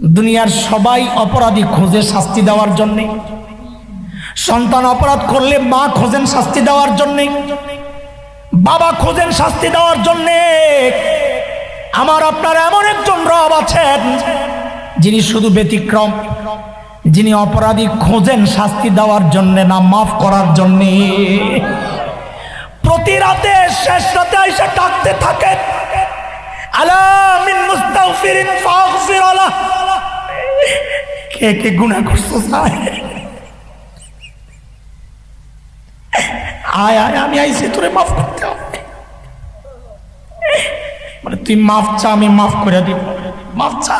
দুনিয়ার সবাই অপরাধী খোঁজে শাস্তি দেওয়ার জন্য। সন্তান অপরাধ করলে মা খোঁজেন শাস্তি দেওয়ার জন্য, বাবা খোঁজেন শাস্তি দেওয়ার জন্য। আমার আপনার এমন একজন রব আছেন যিনি শুধু ব্যতিক্রম, যিনি অপরাধী খোঁজেন শাস্তি দেওয়ার জন্য না মাফ করার জন্য। প্রতি রাতে শেষ রাতে এসে ডাকতে থাকেন, আলা মিন মুস্তাগফিরিন ফাগফির আলাহ। কে কে গুনাহ করছো আয় আয় আমি আইছি তোরে মাফ করতে হবে। মানে তুই মাফ চা, আমি মাফ করে দিব। মাফ চা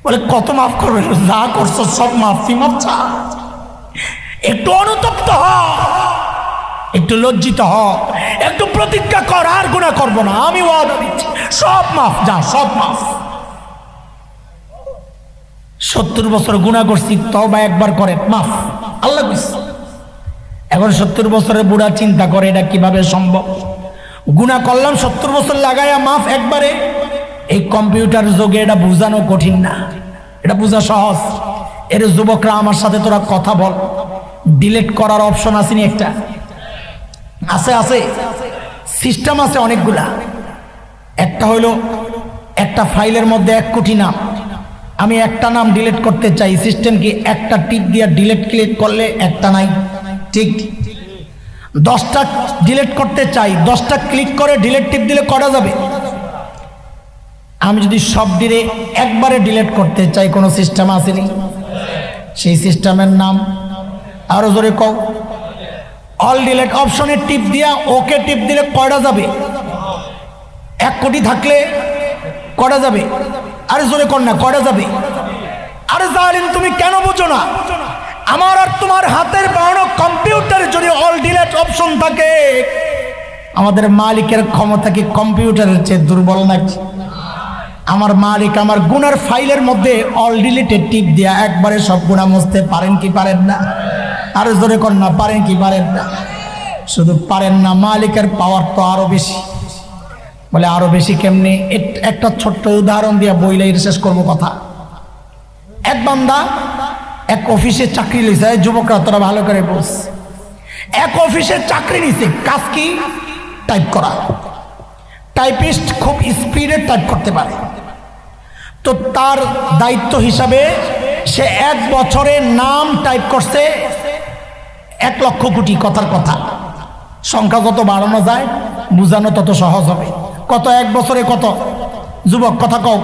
বলে কত মাফ করবে? যা করছো সব মাফ, তুই মাফ চা। একটু অনুতপ্ত হ, একটু লজ্জিত হ, একটু প্রতিজ্ঞা কর আর গুনাহ করবো না, আমি ওয়াদা দিচ্ছি সব মাফ, যা সব মাফ। 70 বছর গুনাহ করছি, তওবা একবার করে মাফ, আল্লাহ কইছে। এখন 70 বছরের বুড়া চিন্তা করে এটা কিভাবে সম্ভব? গুনাহ করলাম 70 বছর লাগায়া মাফ একবারে। এই কম্পিউটার যুগে এটা বোঝানো কঠিন না, এটা বোঝা সহজ। এর যুবকরা আমার সাথে তোরা কথা বল, ডিলিট করার অপশন আসেনি? একটা আছে, আছে সিস্টেম আছে অনেকগুলা। একটা হইলো একটা ফাইলের মধ্যে 1 কোটি নাম, আমি একটা নাম ডিলিট করতে চাই, সিস্টেম কি একটা টিপ দিয়ে ডিলিট ক্লিক করলে একটা নাই, ঠিক? 10টা ডিলিট করতে চাই, 10টা ক্লিক করে ডিলিট টিপ দিলে করা যাবে? আমি যদি সব ডিলে একবারে ডিলিট করতে চাই, কোনো সিস্টেম আসেনি? সেই সিস্টেমের নাম আরো জোরে কও। অল ডিলিট অপশনে টিপ দিয়া ওকে টিপ দিলে করা যাবে? 1 কোটি থাকলে করা যাবে? আরে জোরে কর না, করা যাবে? আরে জালিম তুমি কেন বুঝো না? আমার আর তোমার হাতের বানানো কম্পিউটারে যদি অল ডিলিট অপশন থাকে, আমাদের মালিকের ক্ষমতা কি কম্পিউটারের চেয়ে দুর্বল নাকি? আমার মালিক আমার গুনার ফাইলের মধ্যে অল ডিলিটে টিপ দিয়া একবারে সব গুনাহ মুছতে পারেন কি পারেন না? আরে জোরে কর না, পারেন কি পারেন না? শুধু পারেন না, মালিকের পাওয়ার তো আরো বেশি। বলে আরো বেশি কেমনে? একটা ছোট্ট উদাহরণ দিয়ে বইলে শেষ করবো কথা। এক বান্দা এক অফিসে চাকরি লিছে, যুবকরা তোরা ভালো করে বুঝ। এক অফিসে চাকরি নিছে, কাজ কি? টাইপ করা। টাইপিস্ট খুব স্পিডে টাইপ করতে পারে। তো তার দায়িত্ব হিসাবে সে 1 বছরে নাম টাইপ করছে 1 লক্ষ কোটি। কথার কথা, সংখ্যা যত বাড়ানো যায় বুঝানো তত সহজ হবে। কত 1 বছরে কত? যুবক কথা কও।